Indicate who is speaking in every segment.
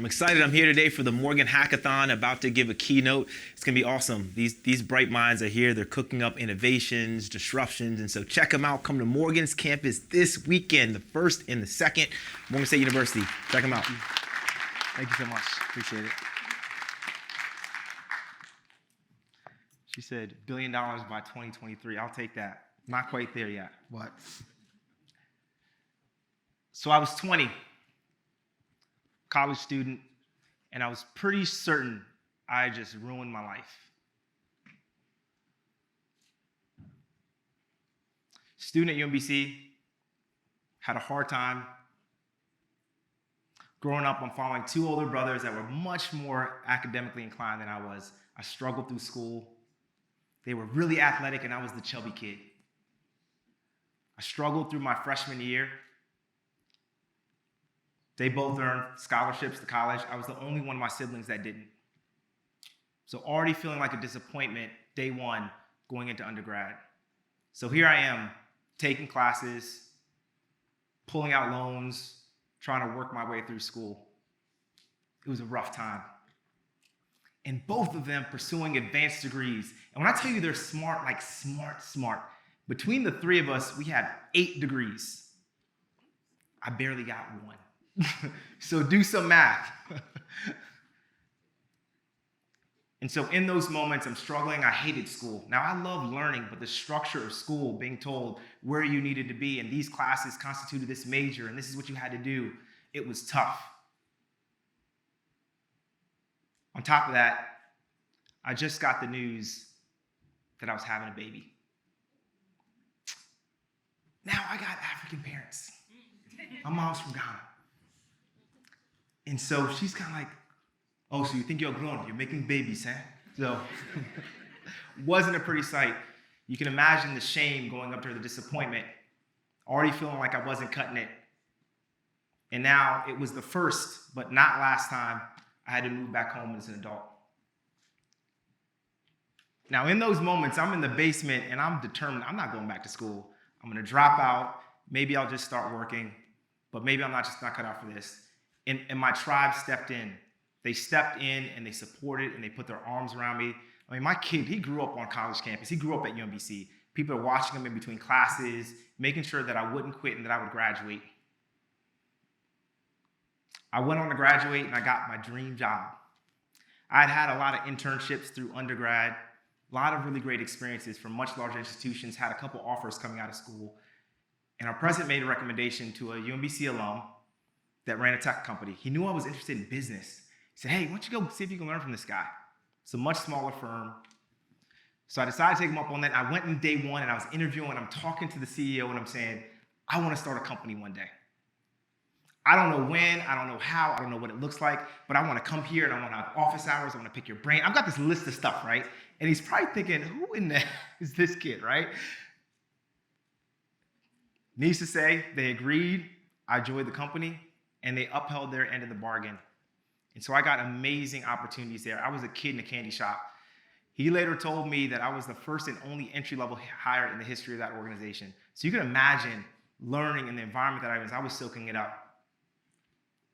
Speaker 1: I'm excited. I'm here today for the Morgan Hackathon, about to give a keynote. It's going to be awesome. These bright minds are here. They're cooking up innovations, disruptions, and so check them out. Come to Morgan's campus this weekend, the 1st and the 2nd, Morgan State University. Check them out.
Speaker 2: Thank you so much. Appreciate it. She said $1 billion by 2023. I'll take that. Not quite there yet. What? So I was 20. College student, and I was pretty certain I just ruined my life. Student at UMBC, had a hard time. Growing up, I'm following two older brothers that were much more academically inclined than I was. I struggled through school. They were really athletic, and I was the chubby kid. I struggled through my freshman year. They both earned scholarships to college. I was the only one of my siblings that didn't. So already feeling like a disappointment day one going into undergrad. So here I am taking classes, pulling out loans, trying to work my way through school. It was a rough time. And both of them pursuing advanced degrees. And when I tell you they're smart, like smart, between the three of us, we had 8 degrees. I barely got one. So do some math. And so in those moments, I'm struggling. I hated school. Now, I love learning, but the structure of school, being told where you needed to be, and these classes constituted this major, and this is what you had to do, it was tough. On top of that, I just got the news that I was having a baby. Now I got African parents. My mom's from Ghana. And so she's kind of like, oh, so you think you're grown, you're making babies, huh? So wasn't a pretty sight. You can imagine the shame going up to her, the disappointment, already feeling like I wasn't cutting it. And now it was the first, but not last time, I had to move back home as an adult. Now in those moments, I'm in the basement and I'm determined I'm not going back to school. I'm gonna drop out. Maybe I'll just start working, but maybe I'm not cut out for this. And my tribe stepped in. They stepped in and they supported and they put their arms around me. I mean, my kid, he grew up on college campus. He grew up at UMBC. People are watching him in between classes, making sure that I wouldn't quit and that I would graduate. I went on to graduate and I got my dream job. I'd had a lot of internships through undergrad, a lot of really great experiences from much larger institutions, had a couple offers coming out of school. And our president made a recommendation to a UMBC alum that ran a tech company. He knew I was interested in business. He said, hey, why don't you go see if you can learn from this guy? It's a much smaller firm. So I decided to take him up on that. I went in day one and I was interviewing, I'm talking to the CEO and I'm saying, I want to start a company one day. I don't know when, I don't know how, I don't know what it looks like, but I want to come here and I want to have office hours, I want to pick your brain. I've got this list of stuff, right? And he's probably thinking, who in the is this kid, right? Needless to say, they agreed. I joined the company. And they upheld their end of the bargain. And so I got amazing opportunities there. I was a kid in a candy shop. He later told me that I was the first and only entry-level hire in the history of that organization. So you can imagine learning in the environment that I was soaking it up.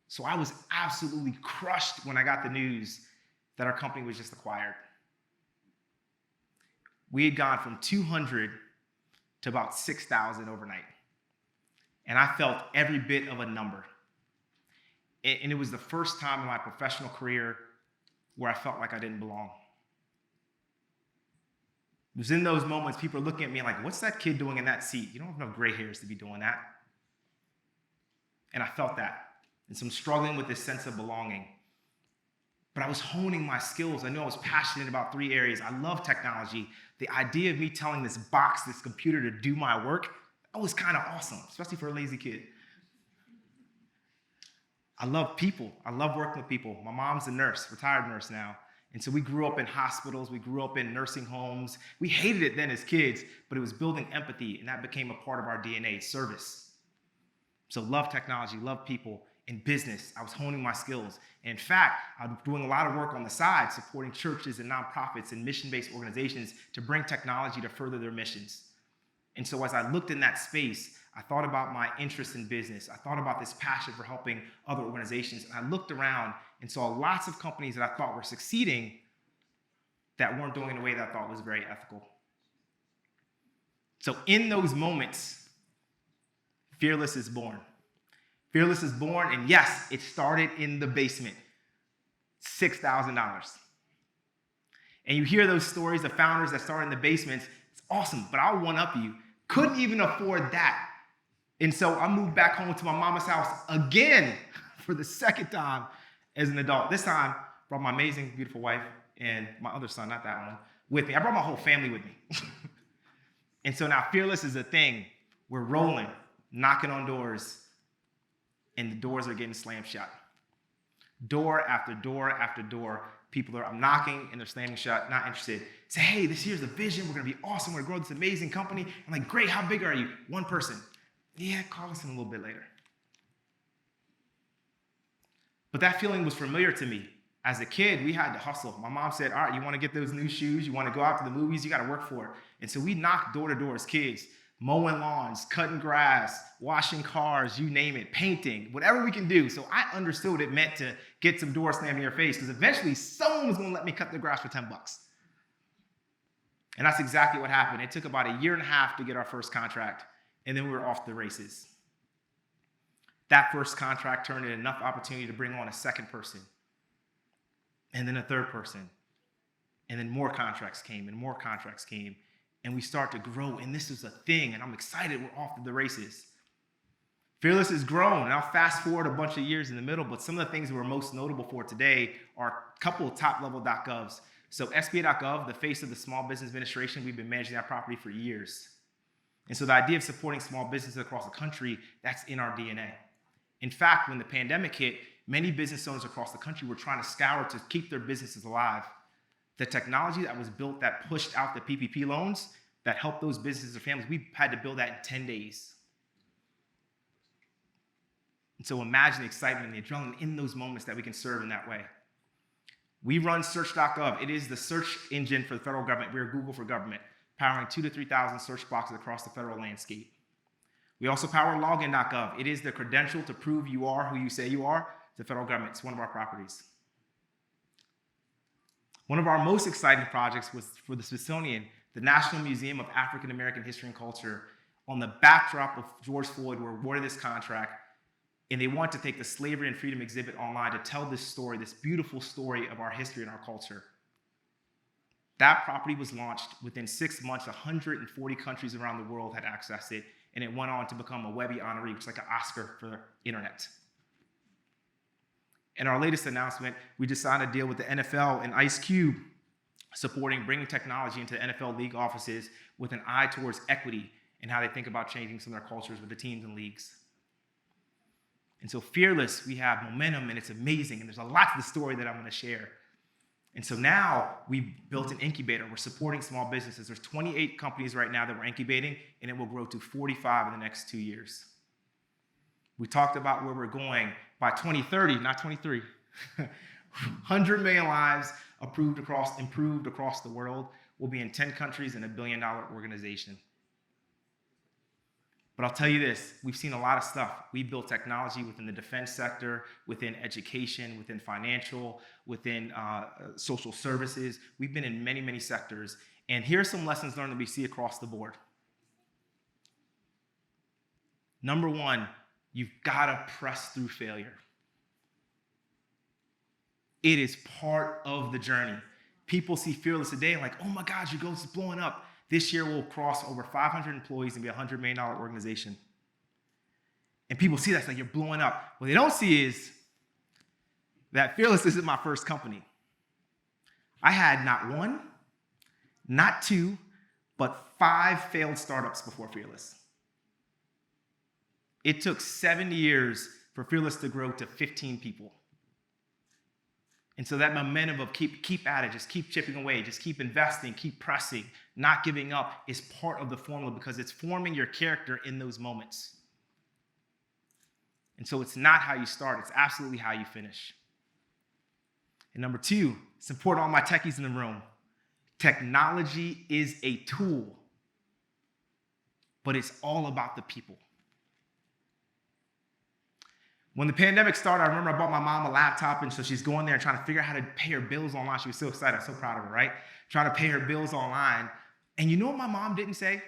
Speaker 2: So I was absolutely crushed when I got the news that our company was just acquired. We had gone from 200 to about 6,000 overnight. And I felt every bit of a number. And it was the first time in my professional career where I felt like I didn't belong. It was in those moments people are looking at me like, what's that kid doing in that seat? You don't have enough gray hairs to be doing that. And I felt that. And so I'm struggling with this sense of belonging. But I was honing my skills. I knew I was passionate about 3 areas. I love technology. The idea of me telling this box, this computer to do my work, that was kind of awesome, especially for a lazy kid. I love people. I love working with people. My mom's a nurse, retired nurse now. And so we grew up in hospitals. We grew up in nursing homes. We hated it then as kids, but it was building empathy, and that became a part of our DNA, service. So love technology, love people. In business, I was honing my skills. And in fact, I was doing a lot of work on the side, supporting churches and nonprofits and mission-based organizations to bring technology to further their missions. And so as I looked in that space, I thought about my interest in business. I thought about this passion for helping other organizations. And I looked around and saw lots of companies that I thought were succeeding that weren't doing it in a way that I thought was very ethical. So in those moments, Fearless is born. Fearless is born, and yes, it started in the basement. $6,000. And you hear those stories of founders that started in the basements. It's awesome, but I'll one-up you. Couldn't even afford that. And so I moved back home to my mama's house again for the second time as an adult. This time, brought my amazing, beautiful wife and my other son, not that one, with me. I brought my whole family with me. And so now Fearless is a thing. We're rolling, knocking on doors, and the doors are getting slammed shut. Door after door after door, I'm knocking and they're slamming shut, not interested. Say, hey, here's the vision. We're going to be awesome. We're going to grow this amazing company. I'm like, great, how big are you? One person. Yeah, call us in a little bit later. But that feeling was familiar to me. As a kid, we had to hustle. My mom said, all right, you want to get those new shoes? You want to go out to the movies? You got to work for it. And so we knocked door to door as kids, mowing lawns, cutting grass, washing cars, you name it, painting, whatever we can do. So I understood what it meant to get some doors slammed in your face, because eventually someone was going to let me cut the grass for $10. And that's exactly what happened. It took about a year and a half to get our first contract, and then we were off the races. That first contract turned into enough opportunity to bring on a second person, and then a third person, and then more contracts came, and we start to grow, and this is a thing, and I'm excited we're off to the races. Fearless has grown, and I'll fast forward a bunch of years in the middle, but some of the things we're most notable for today are a couple of top-level .govs. So SBA.gov, the face of the Small Business Administration, we've been managing that property for years. And so the idea of supporting small businesses across the country, that's in our DNA. In fact, when the pandemic hit, many business owners across the country were trying to scour to keep their businesses alive. The technology that was built that pushed out the PPP loans, that helped those businesses or families, we had to build that in 10 days. And so imagine the excitement and the adrenaline in those moments that we can serve in that way. We run search.gov. It is the search engine for the federal government. We're Google for government, powering 2,000 to 3,000 search boxes across the federal landscape. We also power login.gov. It is the credential to prove you are who you say you are to the federal government. It's one of our properties. One of our most exciting projects was for the Smithsonian, the National Museum of African American History and Culture. On the backdrop of George Floyd, we're awarded this contract, and they want to take the Slavery and Freedom exhibit online to tell this story, this beautiful story of our history and our culture. That property was launched within 6 months. 140 countries around the world had accessed it, and it went on to become a Webby honoree, which is like an Oscar for the internet. In our latest announcement, we just signed a deal with the NFL and Ice Cube, supporting bringing technology into NFL league offices with an eye towards equity and how they think about changing some of their cultures with the teams and leagues. And so Fearless, we have momentum, and it's amazing, and there's a lot to the story that I'm going to share. And so now we've built an incubator. We're supporting small businesses. There's 28 companies right now that we're incubating, and it will grow to 45 in the next 2 years. We talked about where we're going by 2030, not 23. 100 million lives improved across the world. We'll be in 10 countries and $1 billion organization. But I'll tell you this, we've seen a lot of stuff. We built technology within the defense sector, within education, within financial, within social services. We've been in many, many sectors. And here are some lessons learned that we see across the board. Number one, you've got to press through failure. It is part of the journey. People see Fearless today and like, oh my God, your goals is blowing up. This year we'll cross over 500 employees and be a $100 million organization. And people see that, it's like you're blowing up. What they don't see is that Fearless isn't my first company. I had not one, not two, but 5 failed startups before Fearless. It took 7 years for Fearless to grow to 15 people. And so that momentum of keep at it, just keep chipping away, just keep investing, keep pressing, not giving up is part of the formula, because it's forming your character in those moments. And so it's not how you start, it's absolutely how you finish. And number 2, support all my techies in the room. Technology is a tool, but it's all about the people. When the pandemic started, I remember I bought my mom a laptop, and so she's going there and trying to figure out how to pay her bills online. She was so excited. I'm so proud of her, right? Trying to pay her bills online. And you know what my mom didn't say?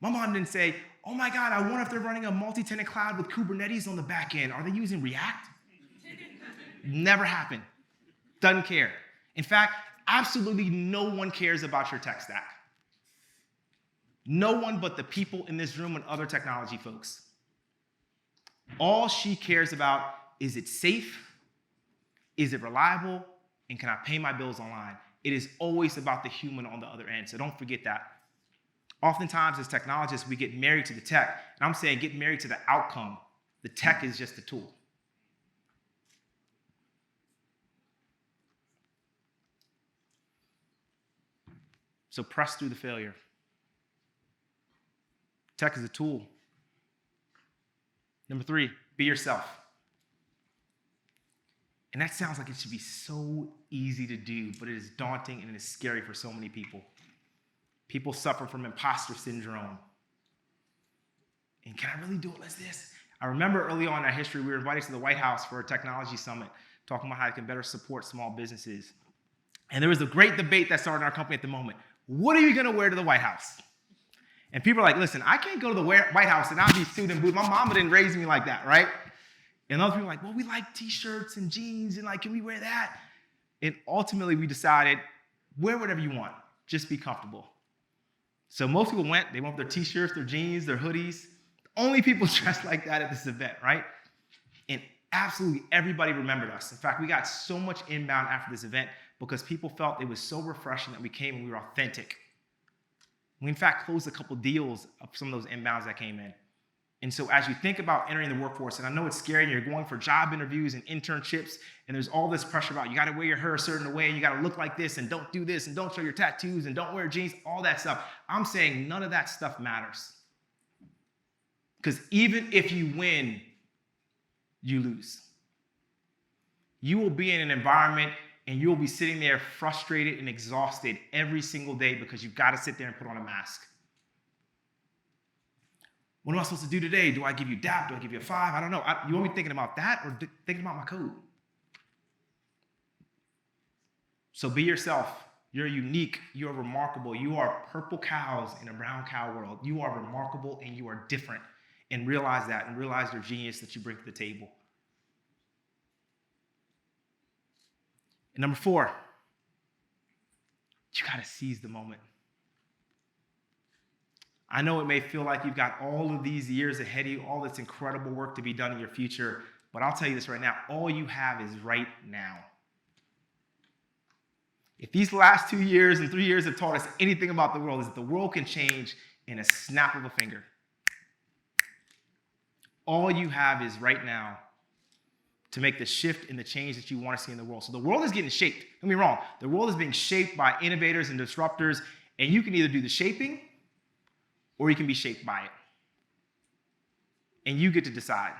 Speaker 2: My mom didn't say, oh my God, I wonder if they're running a multi-tenant cloud with Kubernetes on the back end. Are they using React? Never happened. Doesn't care. In fact, absolutely no one cares about your tech stack. No one but the people in this room and other technology folks. All she cares about is it safe, is it reliable, and can I pay my bills online? It is always about the human on the other end, so don't forget that. Oftentimes as technologists, we get married to the tech, and I'm saying get married to the outcome. The tech is just a tool. So press through the failure. Tech is a tool. Number 3, be yourself. And that sounds like it should be so easy to do, but it is daunting and it is scary for so many people. People suffer from imposter syndrome. And can I really do it like this? I remember early on in our history, we were invited to the White House for a technology summit, talking about how it can better support small businesses. And there was a great debate that started in our company at the moment. What are you going to wear to the White House? And people are like, listen, I can't go to the White House and I'll be suit and boots. My mama didn't raise me like that, right? And other people are like, well, we like t-shirts and jeans and like, can we wear that? And ultimately we decided, wear whatever you want, just be comfortable. So most people went, they went with their t-shirts, their jeans, their hoodies. Only people dressed like that at this event, right? And absolutely everybody remembered us. In fact, we got so much inbound after this event because people felt it was so refreshing that we came and we were authentic. We, in fact, closed a couple deals of some of those inbounds that came in. And so as you think about entering the workforce, and I know it's scary, and you're going for job interviews and internships, and there's all this pressure about you got to wear your hair a certain way, and you got to look like this, and don't do this, and don't show your tattoos, and don't wear jeans, all that stuff. I'm saying none of that stuff matters. Because even if you win, you lose. You will be in an environment and you'll be sitting there frustrated and exhausted every single day because you've got to sit there and put on a mask. What am I supposed to do today? Do I give you DAP? Do I give you a 5? I don't know. You want me thinking about that or thinking about my code? So be yourself. You're unique. You are remarkable. You are purple cows in a brown cow world. You are remarkable and you are different. And realize that and realize your genius that you bring to the table. And number 4, you got to seize the moment. I know it may feel like you've got all of these years ahead of you, all this incredible work to be done in your future, but I'll tell you this right now, all you have is right now. If these last 2 years and 3 years have taught us anything about the world, is that the world can change in a snap of a finger. All you have is right now to make the shift and the change that you want to see in the world. So the world is getting shaped. Don't get me wrong. The world is being shaped by innovators and disruptors, and you can either do the shaping or you can be shaped by it. And you get to decide.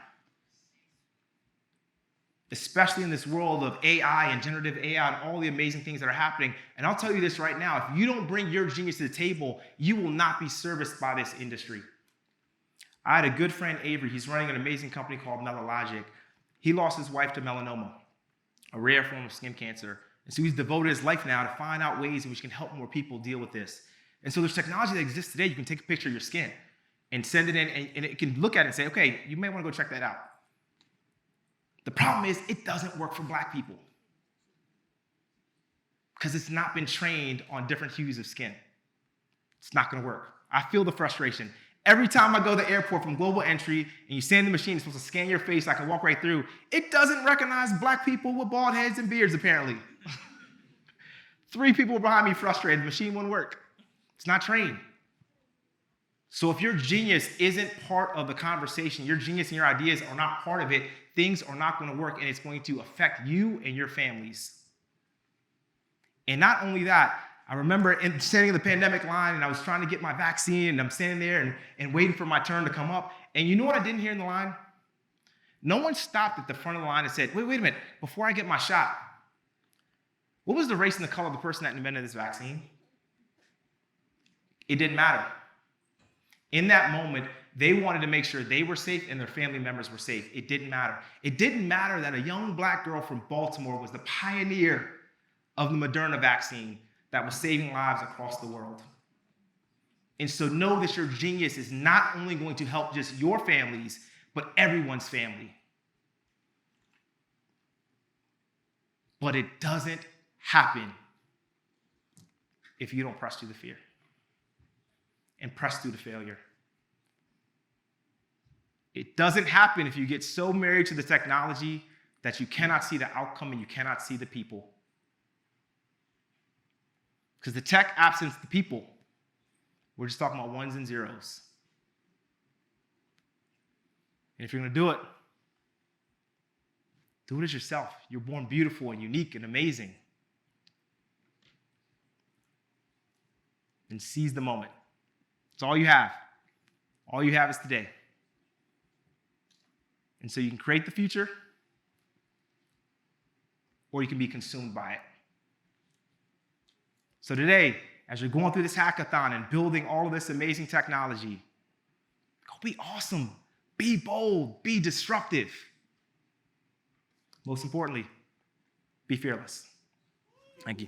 Speaker 2: Especially in this world of AI and generative AI and all the amazing things that are happening. And I'll tell you this right now, if you don't bring your genius to the table, you will not be serviced by this industry. I had a good friend, Avery. He's running an amazing company called Melalogic. He lost his wife to melanoma, a rare form of skin cancer. And so he's devoted his life now to find out ways in which he can help more people deal with this. And so there's technology that exists today. You can take a picture of your skin and send it in, and it can look at it and say, okay, you may want to go check that out. The problem is it doesn't work for Black people because it's not been trained on different hues of skin. It's not going to work. I feel the frustration. Every time I go to the airport from global entry and you stand in the machine, it's supposed to scan your face, I can walk right through. It doesn't recognize Black people with bald heads and beards, apparently. 3 people were behind me frustrated. The machine wouldn't work. It's not trained. So if your genius isn't part of the conversation, your genius and your ideas are not part of it, things are not going to work, and it's going to affect you and your families. And not only that, I remember standing in the pandemic line, and I was trying to get my vaccine, and I'm standing there and waiting for my turn to come up. And you know what I didn't hear in the line? No one stopped at the front of the line and said, wait a minute, before I get my shot, what was the race and the color of the person that invented this vaccine? It didn't matter. In that moment, They wanted to make sure they were safe and their family members were safe. It didn't matter. It didn't matter that a young black girl from Baltimore was the pioneer of the Moderna vaccine that was saving lives across the world. And so know that your genius is not only going to help just your families, but everyone's family. But it doesn't happen if you don't press through the fear and press through the failure. It doesn't happen if you get so married to the technology that you cannot see the outcome and you cannot see the people. Because the tech absents the people. We're just talking about ones and zeros. And if you're going to do it as yourself. You're born beautiful and unique and amazing. And seize the moment. It's all you have. All you have is today. And so you can create the future, or you can be consumed by it. So today, as you're going through this hackathon and building all of this amazing technology, go be awesome, be bold, be disruptive. Most importantly, be fearless. Thank you.